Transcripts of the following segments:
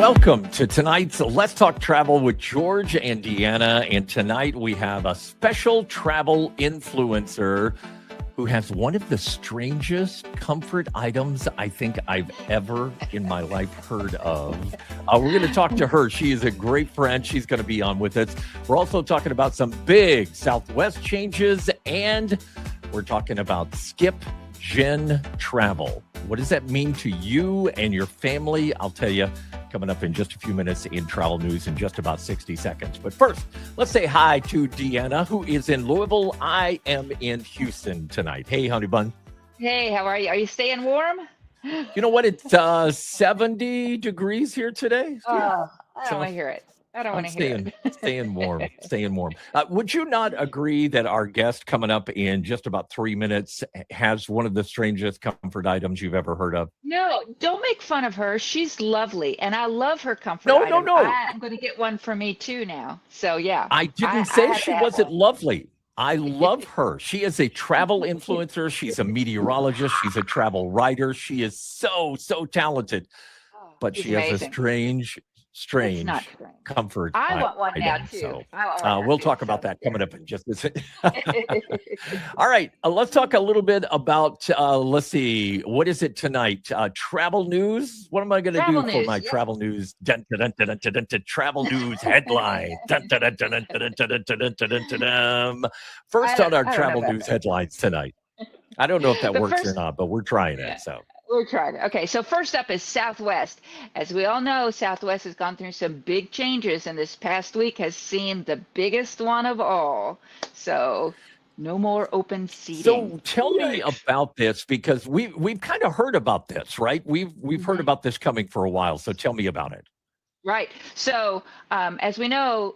Welcome to tonight's Let's Talk Travel with George and Deanna. And tonight we have a special travel influencer who has one of the strangest comfort items I think I've ever in my life heard of. We're going to talk to her. She is a great friend. She's going to be on with us. We're also talking about some big Southwest changes, and we're talking about Skip Gen Travel. What does that mean to you and your family? I'll tell you coming up in just a few minutes in travel news in just about 60 seconds. But first, let's say hi to Deanna, who is in Louisville. I am in Houston tonight. Hey, honey bun. Hey, how are you? Are you staying warm? You know what? It's 70 degrees here today. Oh, I don't want to hear it. I don't want to hear it. Staying warm, staying warm. Would you not agree that our guest coming up in just about 3 minutes has one of the strangest comfort items you've ever heard of? No, don't make fun of her. She's lovely, and I love her comfort item. No. I'm going to get one for me too now. So yeah. I didn't say she wasn't lovely. I love her. She is a travel influencer. She's a meteorologist. She's a travel writer. She is so talented. But she has a strange comfort. I want one now too. So, we'll talk about that coming up in just a second. All right, let's talk a little bit about, let's see, what is it tonight? Travel news? What am I going to do for my travel news? Travel news headline. First on our travel news headlines tonight. I don't know if that works or not, but we're trying it. So. We're trying it. Okay, so first up is Southwest. As we all know, Southwest has gone through some big changes, and this past week has seen the biggest one of all. So no more open seating. So tell me about this, because we've kind of heard about this, right? We've heard about this coming for a while. So tell me about it. Right. So as we know,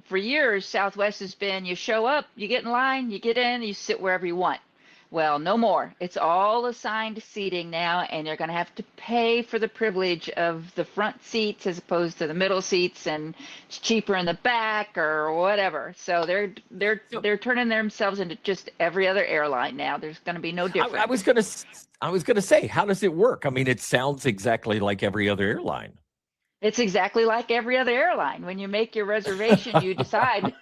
for years, Southwest has been, you show up, you get in line, you get in, you sit wherever you want. Well, no more. It's all assigned seating now, and you're going to have to pay for the privilege of the front seats as opposed to the middle seats, and it's cheaper in the back or whatever. So they're turning themselves into just every other airline now. There's going to be no difference. I was gonna say, how does it work? I mean, it sounds exactly like every other airline. It's exactly like every other airline. When you make your reservation, you decide.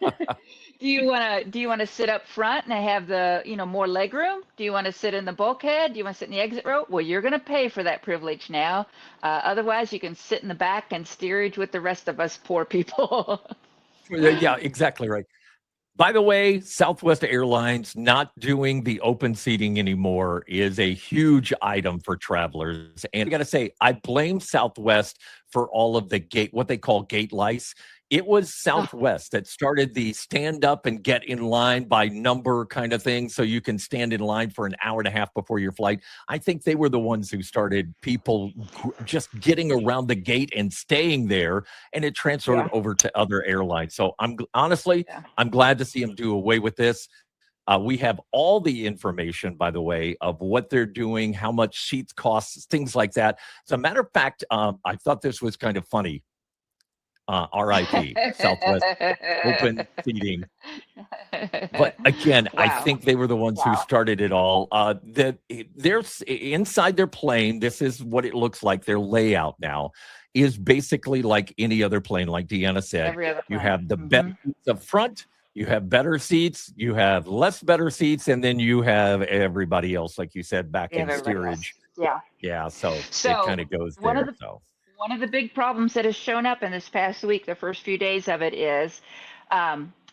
Do you want to sit up front and have the, more leg room? Do you want to sit in the bulkhead? Do you want to sit in the exit row? Well, you're going to pay for that privilege now. Otherwise, you can sit in the back and steerage with the rest of us poor people. Yeah, exactly right. By the way, Southwest Airlines not doing the open seating anymore is a huge item for travelers. And I got to say, I blame Southwest for all of the what they call gate lice. It was Southwest that started the stand up and get in line by number kind of thing, so you can stand in line for an hour and a half before your flight. I think they were the ones who started people just getting around the gate and staying there, and it transferred over to other airlines. So I'm glad to see them do away with this. We have all the information, by the way, of what they're doing, how much seats cost, things like that. As a matter of fact, I thought this was kind of funny. RIP, Southwest open seating. But again, I think they were the ones who started it all. They're inside their plane. This is what it looks like. Their layout now is basically like any other plane, like Deanna said. You have the better seats up front. You have better seats. You have less better seats, and then you have everybody else, like you said, back in steerage. Yeah. So it kind of goes there. One of the big problems that has shown up in this past week, the first few days of it, is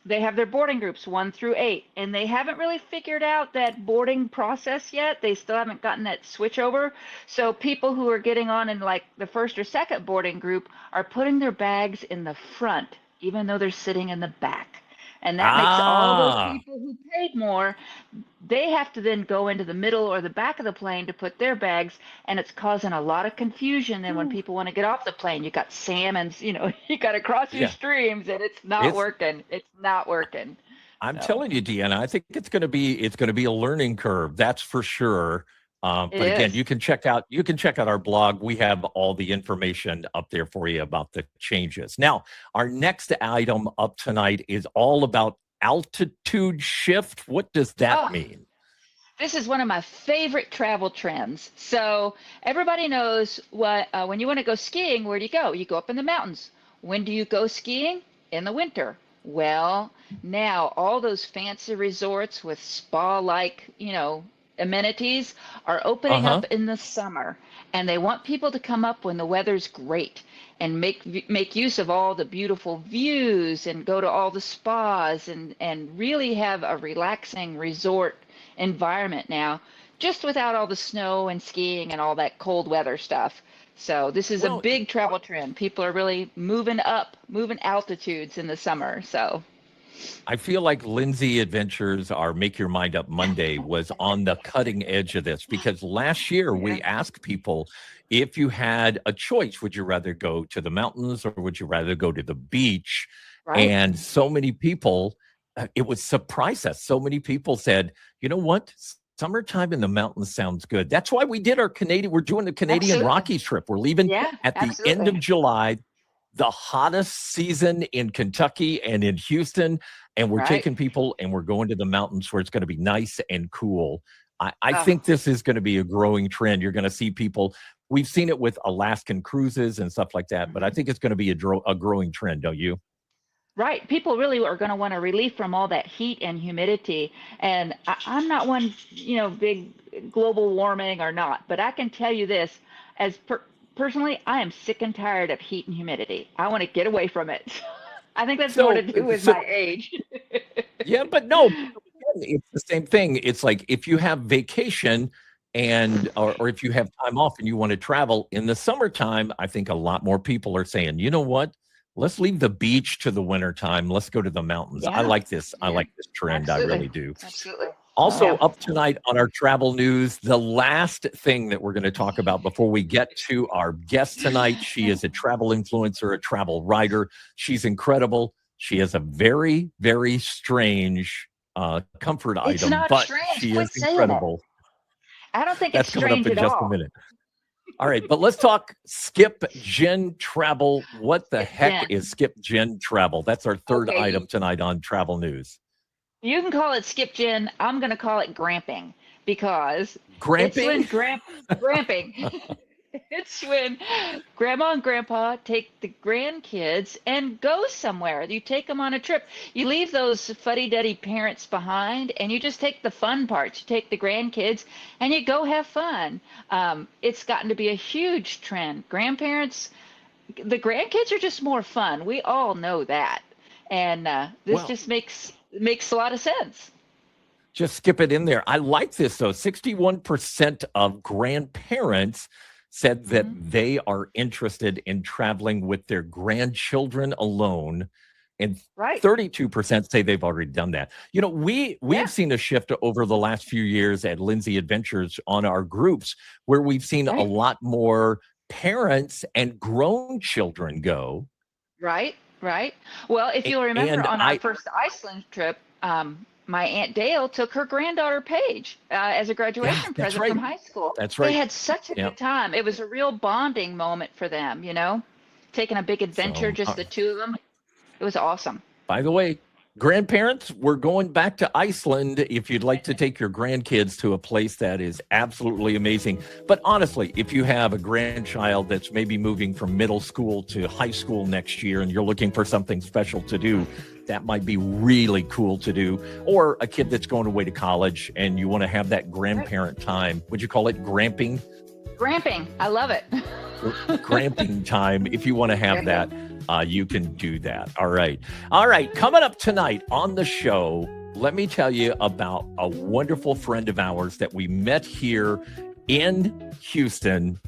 they have their boarding groups 1 through 8, and they haven't really figured out that boarding process yet. They still haven't gotten that switch over. So people who are getting on in like the first or second boarding group are putting their bags in the front, even though they're sitting in the back. And that makes all those people who paid more, they have to then go into the middle or the back of the plane to put their bags, and it's causing a lot of confusion. And when people want to get off the plane, you got salmons, you got to cross your streams, and it's not working. It's not working. I'm telling you, Deanna, I think it's going to be a learning curve. That's for sure. But again, you can check out our blog. We have all the information up there for you about the changes. Now, our next item up tonight is all about altitude shift. What does that mean? This is one of my favorite travel trends. So everybody knows what when you want to go skiing, where do you go? You go up in the mountains. When do you go skiing? In the winter. Well, now all those fancy resorts with spa-like, amenities are opening Uh-huh. up in the summer, and they want people to come up when the weather's great and make use of all the beautiful views and go to all the spas and really have a relaxing resort environment now, just without all the snow and skiing and all that cold weather stuff. So this is a Well, big travel trend. People are really moving up, moving altitudes in the summer. So I feel like Lindsay Adventures, our Make Your Mind Up Monday, was on the cutting edge of this because last year yeah, we asked people if you had a choice, would you rather go to the mountains or would you rather go to the beach? right. And so many people, it would surprise us. So many people said, you know what? Summertime in the mountains sounds good. That's why we're doing the Canadian Absolutely. Rockies trip. We're leaving Yeah, at the end of absolutely. July, the hottest season in Kentucky and in Houston, and we're Right. taking people and we're going to the mountains where it's going to be nice and cool. I Oh, think this is going to be a growing trend. You're going to see people. We've seen it with Alaskan cruises and stuff like that, but I mhm. think it's going to be a growing trend, don't you? Right. People really are going to want a relief from all that heat and humidity. And I'm not one, big global warming or not, but I can tell you this as personally, I am sick and tired of heat and humidity. I want to get away from it. I think that's more to So, do with so my age. yeah, but no, it's the same thing. It's like if you have vacation or if you have time off and you want to travel in the summertime, I think a lot more people are saying, you know what? Let's leave the beach to the wintertime. Let's go to the mountains. I Yeah. like this. I Yeah. like this trend. I Absolutely. really do. Absolutely. Oh, Also, yeah. up tonight on our travel news, the last thing that we're going to talk about before we get to our guest tonight. She is a travel influencer, a travel writer. She's incredible. She has a very, very strange comfort It's item, not but strange. she is Quit saying it. incredible. I don't think it's That's coming up strange in at just a all. minute. All right, but let's talk Skip Gen Travel. What the Skip heck Jen. is Skip Gen Travel? That's our third Okay, item tonight on travel news. you can call it skip gin. I'm going to call it gramping because it's when Gramping? gramping. It's when grandma and grandpa take the grandkids and go somewhere. You take them on a trip. You leave those fuddy-duddy parents behind and you just take the fun parts. You take the grandkids and you go have fun. It's gotten to be a huge trend. The grandkids are just more fun. We all know that. And this Well, just makes a lot of sense. just skip it in there. I like this though. 61% of grandparents said that Hmm. they are interested in traveling with their grandchildren alone, and Right. 32% say they've already done that. You know, we've Yeah. seen a shift over the last few years at Lindsay Adventures on our groups where we've seen a Right. lot more parents and grown children go. Right. Right. Well, if you'll remember And on our I first Iceland trip, my Aunt Dale took her granddaughter Paige as a yeah, graduation that's present from right. high school. That's They right. had such a Yeah. good time. It was a real bonding moment for them, taking a big adventure, So, just the two of them. It was awesome. by the way, grandparents, we're going back to Iceland if you'd like to take your grandkids to a place that is absolutely amazing. But honestly, if you have a grandchild that's maybe moving from middle school to high school next year and you're looking for something special to do, that might be really cool to do. Or a kid that's going away to college and you want to have that Right. grandparent time. Would you call it gramping? Gramping. I love it. Gramping time. If you want to have Gramping. that, you can do that. All right. All right. Coming up tonight on the show, let me tell you about a wonderful friend of ours that we met here in Houston.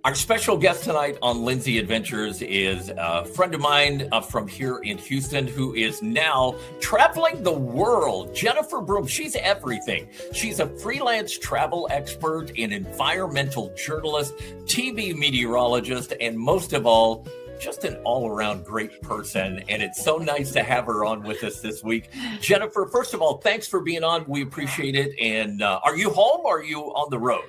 Our special guest tonight on Lindsay Adventures is a friend of mine from here in Houston who is now traveling the world. Jennifer Broome, she's everything. She's a freelance travel expert, an environmental journalist, TV meteorologist, and most of all, just an all-around great person. And it's so nice to have her on with us this week. Jennifer, first of all, thanks for being on. We appreciate it. And are you home or are you on the road?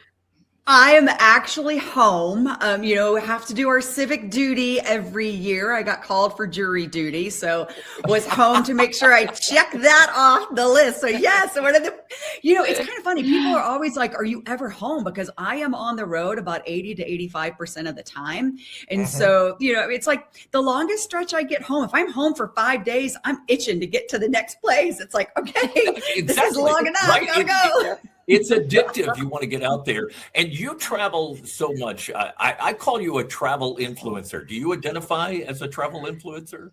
I am actually home. We have to do our civic duty every year. I got called for jury duty, so was home to make sure I check that off the list. So yes, so one of the, it's kind of funny. People are always like, "Are you ever home?" Because I am on the road about 80 to 85% of the time, and so it's like the longest stretch I get home. If I'm home for 5 days, I'm itching to get to the next place. It's like, okay, Exactly. this is long enough. Right? Gotta go. It's addictive. You want to get out there, and you travel so much. I call you a travel influencer. Do you identify as a travel influencer?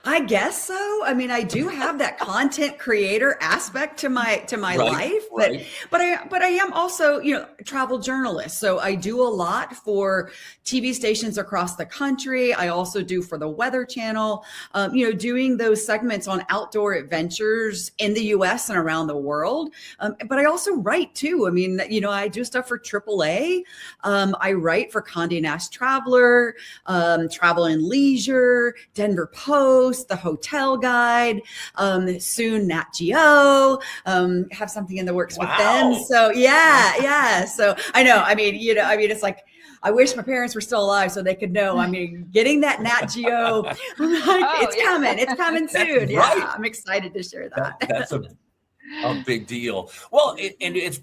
I guess so. I mean, I do have that content creator aspect to my life, but I am also, a travel journalist. So I do a lot for TV stations across the country. I also do for the Weather Channel, doing those segments on outdoor adventures in the US and around the world. But I also write too. I mean, I do stuff for AAA. I write for Condé Nast Traveler, Travel and Leisure, Denver Post, The Hotel Guide, soon Nat Geo, have something in the works with them. So yeah. So I know, it's like, I wish my parents were still alive so they could know. I mean, getting that Nat Geo, it's coming soon. Yeah, I'm excited to share that. That's a big deal. Well, and it's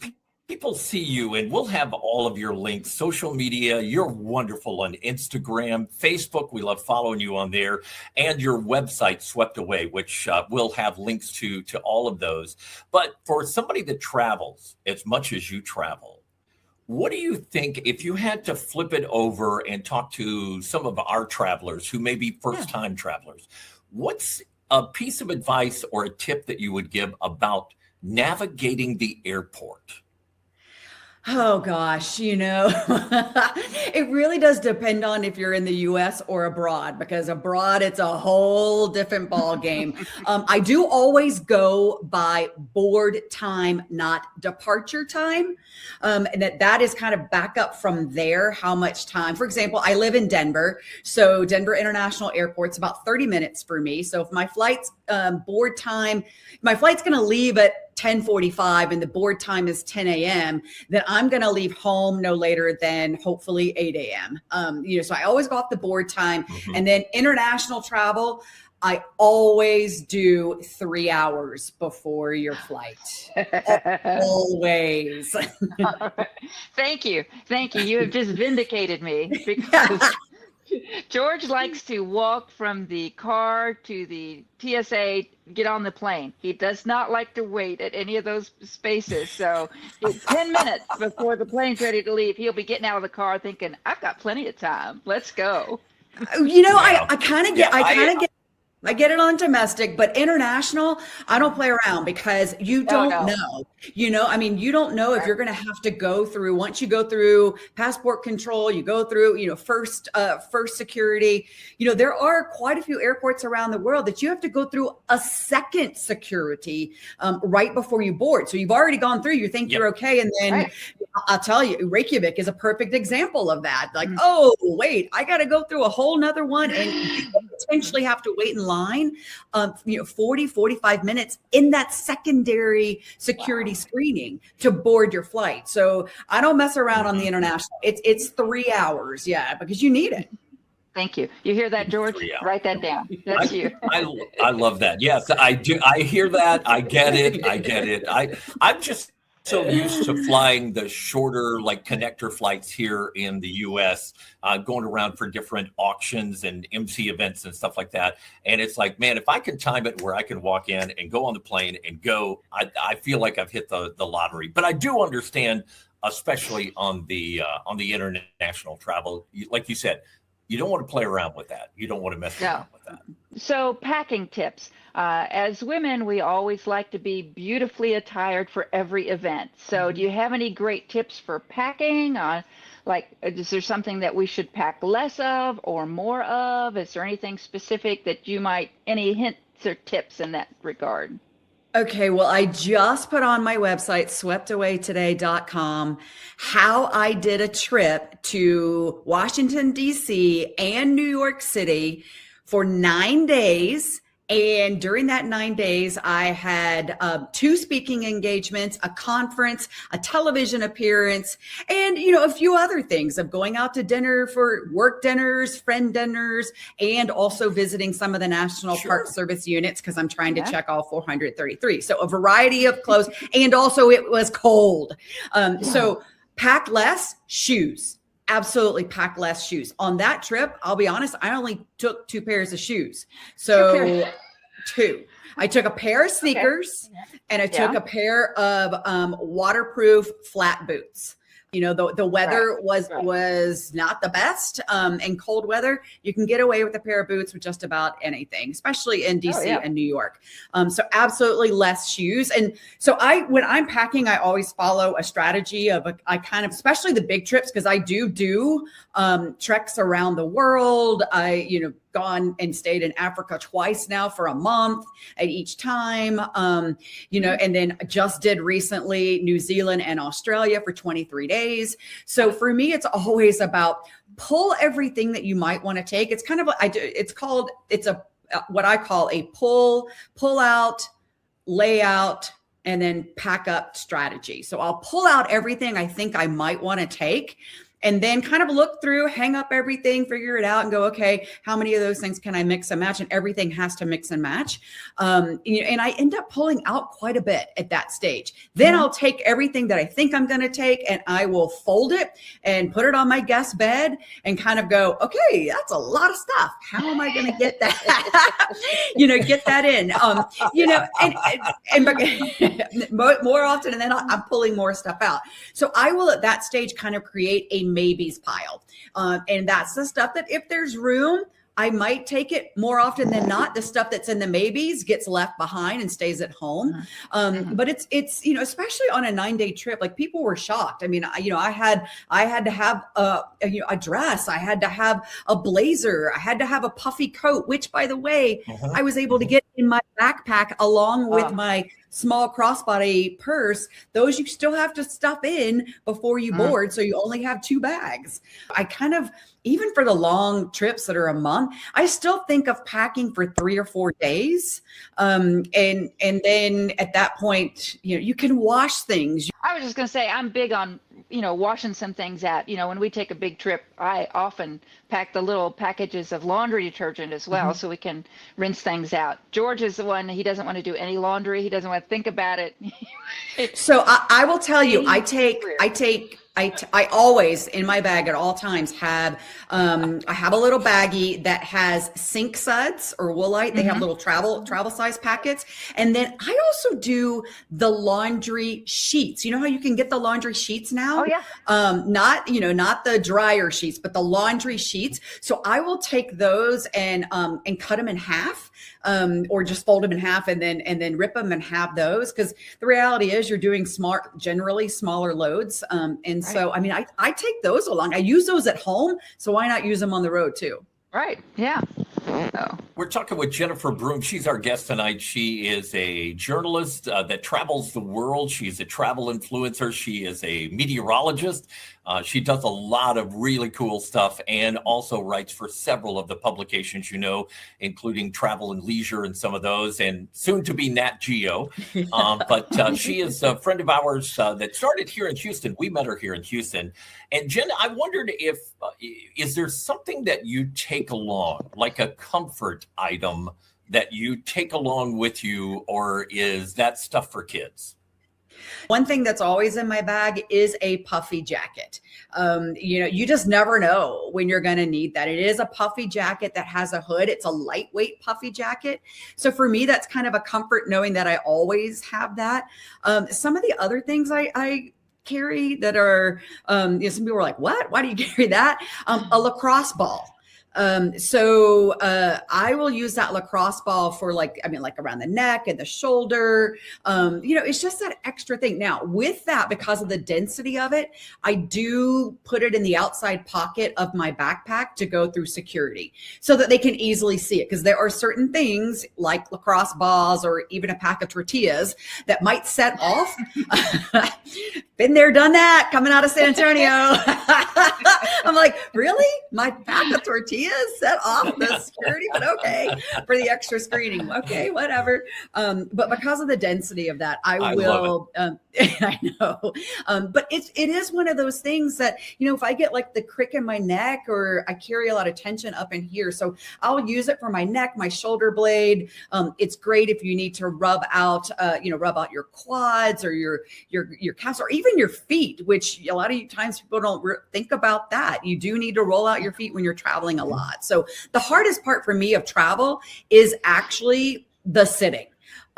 people see you, and we'll have all of your links, social media. You're wonderful on Instagram, Facebook. We love following you on there, and your website, Swept Away, which we'll have links to all of those. But for somebody that travels as much as you travel, what do you think if you had to flip it over and talk to some of our travelers who may be first-time travelers? What's a piece of advice or a tip that you would give about navigating the airport? Oh gosh, it really does depend on if you're in the US or abroad, because abroad it's a whole different ball game. I do always go by board time, not departure time. And that is kind of back up from there, how much time. For example, I live in Denver. So Denver International Airport's about 30 minutes for me. So if my flight's board time, my flight's going to leave at 10:45 and the board time is 10 a.m., then I'm going to leave home no later than hopefully 8 a.m. So I always go off the board time. And then international travel, I always do 3 hours before your flight. Always. Thank you. You have just vindicated me, because George likes to walk from the car to the TSA, get on the plane. He does not like to wait at any of those spaces. So 10 minutes before the plane's ready to leave, he'll be getting out of the car thinking, I've got plenty of time. Let's go. I get it on domestic, but international, I don't play around, because you don't know. You don't know if you're going to have to go through, once you go through passport control, you go through, first security. There are quite a few airports around the world that you have to go through a second security right before you board. So you've already gone through, you think you're okay. And then I'll tell you, Reykjavik is a perfect example of that. Like, oh, wait, I got to go through a whole nother one. And you potentially have to wait in line, 40, 45 minutes in that secondary security screening to board your flight. So I don't mess around on the international. It's 3 hours. Yeah, because you need it. Thank you. You hear that, George? Write that down. That's you. I love that. Yes, I do. I hear that. I get it. I'm just so used to flying the shorter, like connector flights here in the US, going around for different auctions and MC events and stuff like that. And it's like, man, if I can time it where I can walk in and go on the plane and go, I feel like I've hit the lottery. But I do understand, especially on the international travel, like you said, you don't want to play around with that. You don't want to mess around with that. So packing tips. As women, we always like to be beautifully attired for every event. So do you have any great tips for packing? Is there something that we should pack less of or more of? Is there anything specific that any hints or tips in that regard? Okay, well, I just put on my website, sweptawaytoday.com, how I did a trip to Washington, D.C. and New York City for 9 days And during that 9 days, I had 2 speaking engagements, a conference, a television appearance, and, a few other things of going out to dinner for work dinners, friend dinners, and also visiting some of the National Park Service units because I'm trying to check all 433. So a variety of clothes. And also it was cold. So pack less shoes. Absolutely pack less shoes. On that trip, I'll be honest, I only took 2 pairs of shoes. So 2. I took a pair of sneakers and I took a pair of waterproof flat boots. The weather was not the best. In cold weather, you can get away with a pair of boots with just about anything, especially in DC and New York. So absolutely less shoes. And so when I'm packing, I always follow a strategy of especially the big trips, because I do treks around the world. Gone and stayed in Africa twice now for a month at each time, and then just did recently New Zealand and Australia for 23 days. So for me, it's always about pull everything that you might want to take. It's kind of, what I call a pull out, layout, and then pack up strategy. So I'll pull out everything I think I might want to take, and then kind of look through, hang up everything, figure it out, and go, okay, how many of those things can I mix and match? And everything has to mix and match. And I end up pulling out quite a bit at that stage. Then I'll take everything that I think I'm going to take, and I will fold it and put it on my guest bed and kind of go, okay, that's a lot of stuff. How am I going to get that, get that in, and more often, and then I'm pulling more stuff out. So I will at that stage kind of create a maybes pile. And that's the stuff that if there's room, I might take it. More often than not, the stuff that's in the maybes gets left behind and stays at home. But it's especially on a 9-day trip, like people were shocked. I mean, I had to have a dress. I had to have a blazer. I had to have a puffy coat, which, by the way, I was able to get in my backpack along with my small crossbody purse. Those you still have to stuff in before you board. So you only have 2 bags. I kind of, even for the long trips that are a month, I still think of packing for 3 or 4 days. And then at that point, you can wash things. I was just going to say, I'm big on, washing some things out. When we take a big trip, I often pack the little packages of laundry detergent as well, so we can rinse things out. George is the one, he doesn't want to do any laundry. He doesn't want to think about it. So I will tell you, I always in my bag at all times have, I have a little baggie that has sink suds or Woolite. They have little travel size packets. And then I also do the laundry sheets. You know how you can get the laundry sheets now? Oh yeah. Not the dryer sheets, but the laundry sheets. So I will take those and cut them in half, or just fold them in half and then rip them and have those. Cause the reality is you're doing generally smaller loads. And so, I mean, I take those along. I use those at home. So why not use them on the road too? Right. Yeah. Oh. We're talking with Jennifer Broome. She's our guest tonight. She is a journalist that travels the world. She's a travel influencer. She is a meteorologist. She does a lot of really cool stuff and also writes for several of the publications, including Travel and Leisure and some of those, and soon to be Nat Geo. But she is a friend of ours that started here in Houston. We met her here in Houston. And Jen, I wondered if, is there something that you take along, like a comfort item that you take along with you, or is that stuff for kids? One thing that's always in my bag is a puffy jacket. You just never know when you're going to need that. It is a puffy jacket that has a hood. It's a lightweight puffy jacket. So for me, that's kind of a comfort knowing that I always have that. Some of the other things I carry that are, some people are like, what? Why do you carry that? A lacrosse ball. So I will use that lacrosse ball for like around the neck and the shoulder. It's just that extra thing. Now with that, because of the density of it, I do put it in the outside pocket of my backpack to go through security so that they can easily see it. Because there are certain things like lacrosse balls or even a pack of tortillas that might set off. Been there, done that, coming out of San Antonio. I'm like, really? My pack of tortillas? he is set off the security, but okay, for the extra screening. Okay, whatever. But because of the density of that, I will, I know. But it is one of those things that, if I get like the crick in my neck, or I carry a lot of tension up in here, so I'll use it for my neck, my shoulder blade. It's great if you need to rub out your quads or your calves, or even your feet, which a lot of times people don't think about that. You do need to roll out your feet when you're traveling a lot. So the hardest part for me of travel is actually the sitting.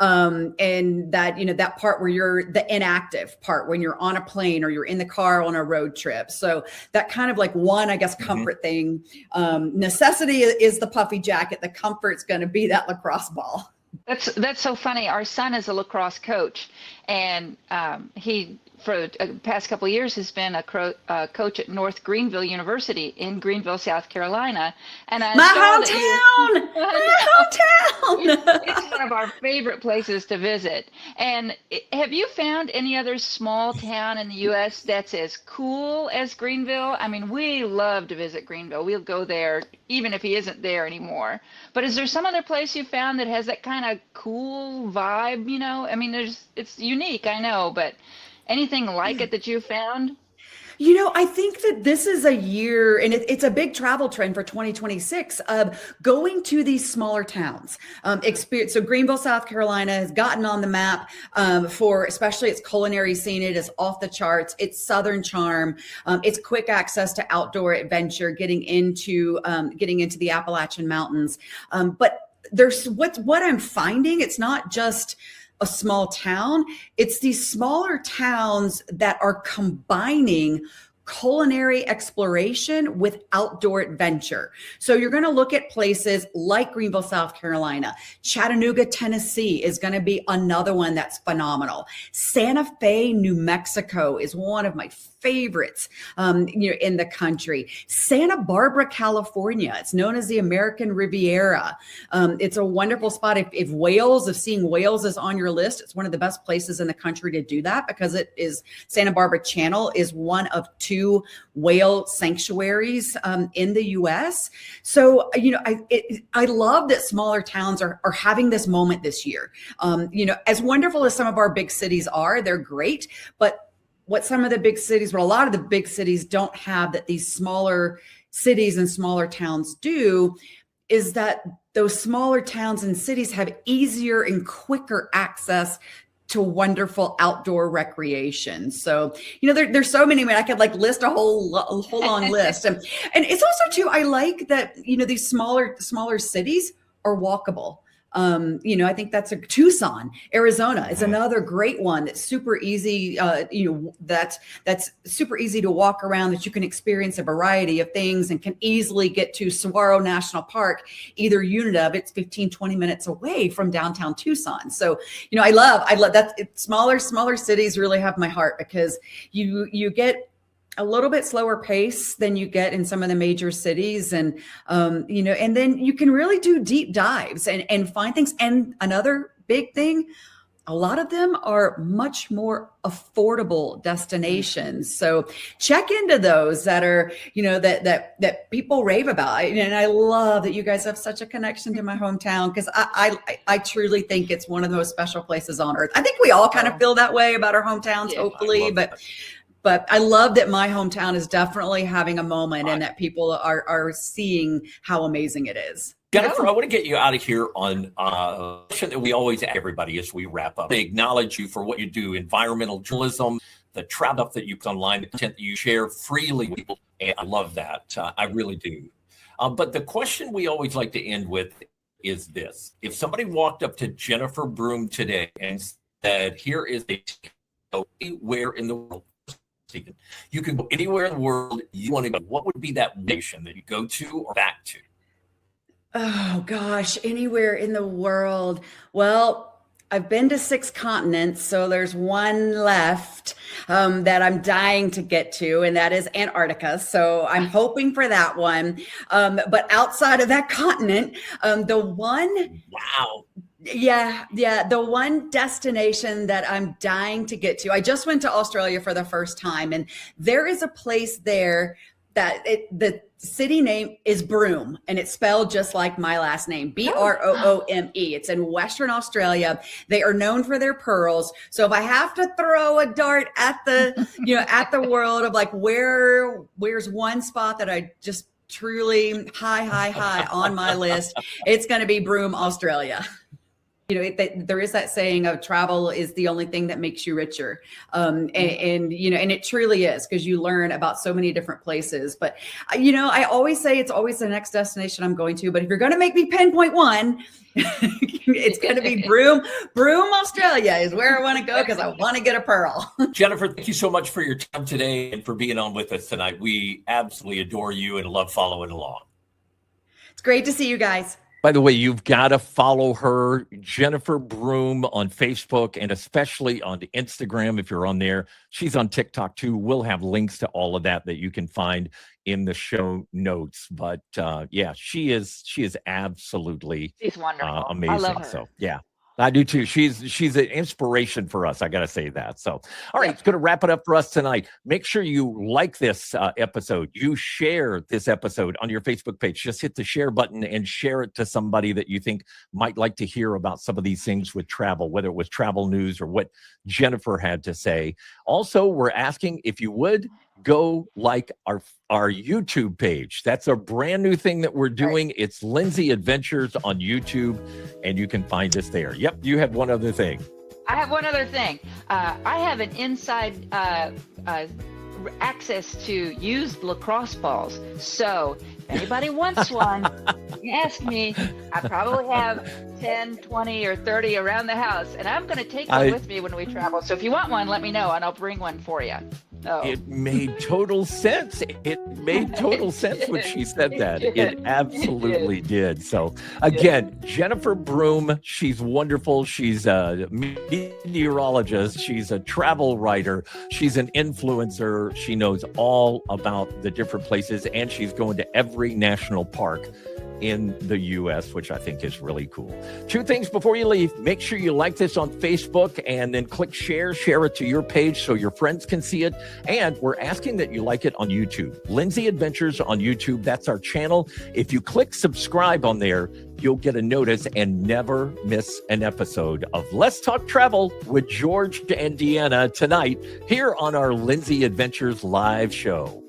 And that part where you're the inactive part, when you're on a plane or you're in the car on a road trip. So that kind of like one, I guess, comfort thing. Necessity is the puffy jacket. The comfort's going to be that lacrosse ball. That's so funny. Our son is a lacrosse coach, and he, for the past couple of years, has been a coach at North Greenville University in Greenville, South Carolina. And I my hometown. It's one of our favorite places to visit. And have you found any other small town in the U.S. that's as cool as Greenville? I mean, we love to visit Greenville. We'll go there even if he isn't there anymore. But is there some other place you found that has that kind of cool vibe? I mean, it's unique, I know, but anything like it that you found? I think that this is a year, and it's a big travel trend for 2026 of going to these smaller towns. So Greenville, South Carolina has gotten on the map for especially its culinary scene. It is off the charts. It's Southern charm. It's quick access to outdoor adventure, getting into the Appalachian Mountains. But there's what I'm finding. It's not just a small town. It's these smaller towns that are combining culinary exploration with outdoor adventure. So you're going to look at places like Greenville, South Carolina. Chattanooga, Tennessee is going to be another one that's phenomenal. Santa Fe, New Mexico is one of my favorites in the country. Santa Barbara, California. It's known as the American Riviera. It's a wonderful spot. If seeing whales is on your list, it's one of the best places in the country to do that, because it is Santa Barbara Channel is one of two whale sanctuaries in the U.S. So, I love that smaller towns are having this moment this year. As wonderful as some of our big cities are, they're great, but what a lot of the big cities don't have that these smaller cities and smaller towns do is that those smaller towns and cities have easier and quicker access to wonderful outdoor recreation. So, there's so many. I mean, I could list a whole long list. And it's also too, I like that, these smaller cities are walkable. I think that's Tucson, Arizona is another great one that's super easy. That's super easy to walk around, that you can experience a variety of things and can easily get to Saguaro National Park, either unit of it's 15-20 minutes away from downtown Tucson. So, I love that. Smaller cities really have my heart, because you get a little bit slower pace than you get in some of the major cities. And, and then you can really do deep dives and find things. And another big thing, a lot of them are much more affordable destinations. So check into those that are, that people rave about. And I love that you guys have such a connection to my hometown, because I truly think it's one of the most special places on earth. I think we all kind of feel that way about our hometowns, hopefully, but I love that my hometown is definitely having a moment, and that people are seeing how amazing it is. Jennifer, I want to get you out of here on a question that we always ask everybody as we wrap up. They acknowledge you for what you do, environmental journalism, the travel stuff that you put online, the content that you share freely with people, and I love that. I really do. But the question we always like to end with is this. If somebody walked up to Jennifer Broome today and said, here is a anywhere in the world, you can go anywhere in the world you want to go, what would be that nation that you go to or back to? Oh gosh, anywhere in the world. Well, I've been to 6 continents, so there's one left that I'm dying to get to, and that is Antarctica. So I'm hoping for that one. But outside of that continent, the one. Wow. Yeah. The one destination that I'm dying to get to, I just went to Australia for the first time, and there is a place there the city name is Broome, and it's spelled just like my last name, Broome. It's in Western Australia. They are known for their pearls. So if I have to throw a dart at the, at the world of like where's one spot that I just truly high on my list, it's going to be Broome, Australia. There is that saying of travel is the only thing that makes you richer. And it truly is, because you learn about so many different places. But, I always say it's always the next destination I'm going to. But if you're going to make me pinpoint one, it's going to be Broome, Australia is where I want to go, because I want to get a pearl. Jennifer, thank you so much for your time today and for being on with us tonight. We absolutely adore you and love following along. It's great to see you guys. By the way, you've got to follow her, Jennifer Broome, on Facebook and especially on Instagram if you're on there. She's on TikTok too. We'll have links to all of that you can find in the show notes. But she is absolutely She's wonderful. amazing. I love her. So yeah. I do too. She's an inspiration for us. I got to say that. So, all right, it's going to wrap it up for us tonight. Make sure you like this episode. You share this episode on your Facebook page. Just hit the share button and share it to somebody that you think might like to hear about some of these things with travel, whether it was travel news or what Jennifer had to say. Also, we're asking if you would go like our YouTube page. That's a brand new thing that we're doing. Right. It's Lindsay Adventures on YouTube, and you can find us there. Yep, you have one other thing. I have one other thing. I have an inside access to used lacrosse balls. So if anybody wants one, ask me. I probably have 10, 20, or 30 around the house, and I'm going to take one with me when we travel. So if you want one, let me know, and I'll bring one for you. Oh. It made total sense. It made total sense when she said that. It absolutely did. So again, Jennifer Broome, she's wonderful. She's a meteorologist. She's a travel writer. She's an influencer. She knows all about the different places, and she's going to every national park in the U.S., which I think is really cool. Two things before you leave. Make sure you like this on Facebook and then click share it to your page so your friends can see it. And we're asking that you like it on YouTube. Lindsay Adventures on YouTube, that's our channel. If you click subscribe on there, you'll get a notice and never miss an episode of Let's Talk Travel with George and Deanna tonight here on our Lindsay Adventures live show.